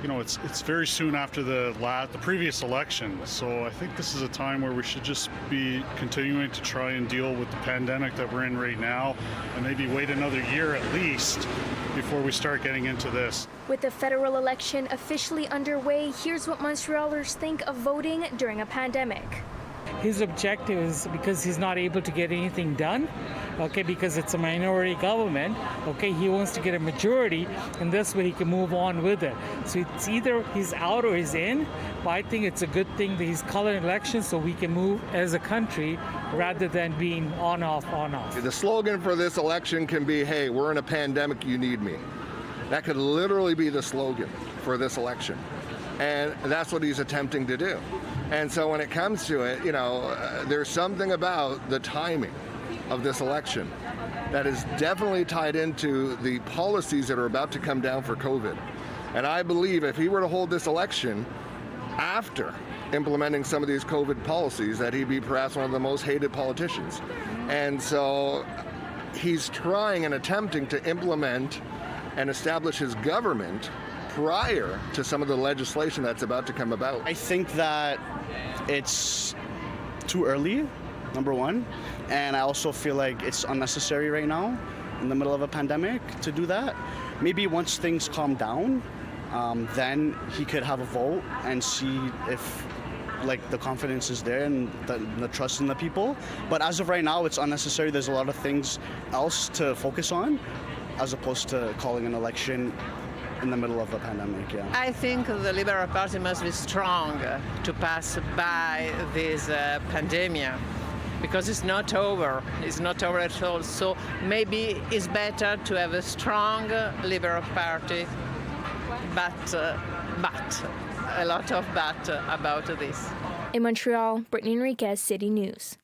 it's very soon after the previous election. So I think this is a time where we should just be continuing to try and deal with the pandemic that we're in right now, and maybe wait another year at least before we start getting into this. With the federal election officially underway, here's what Montrealers think of voting during a pandemic. His objective is because he's not able to get anything done, because it's a minority government, he wants to get a majority, and this way he can move on with it. So it's either he's out or he's in, but I think it's a good thing that he's calling elections so we can move as a country rather than being on, off, on, off. The slogan for this election can be, hey, we're in a pandemic, you need me. That could literally be the slogan for this election. And that's what he's attempting to do. And so when it comes to it, there's something about the timing of this election that is definitely tied into the policies that are about to come down for COVID. And I believe if he were to hold this election after implementing some of these COVID policies, that he'd be perhaps one of the most hated politicians. And so he's trying and attempting to implement and establish his government prior to some of the legislation that's about to come about. I think that it's too early, number one, and I also feel like it's unnecessary right now in the middle of a pandemic to do that. Maybe once things calm down, then he could have a vote and see if the confidence is there and the trust in the people. But as of right now, it's unnecessary. There's a lot of things else to focus on as opposed to calling an election in the middle of a pandemic, yeah. I think the Liberal Party must be strong to pass by this pandemic, because it's not over. It's not over at all. So maybe it's better to have a strong Liberal Party, but a lot of but about this. In Montreal, Brittany Enriquez, City News.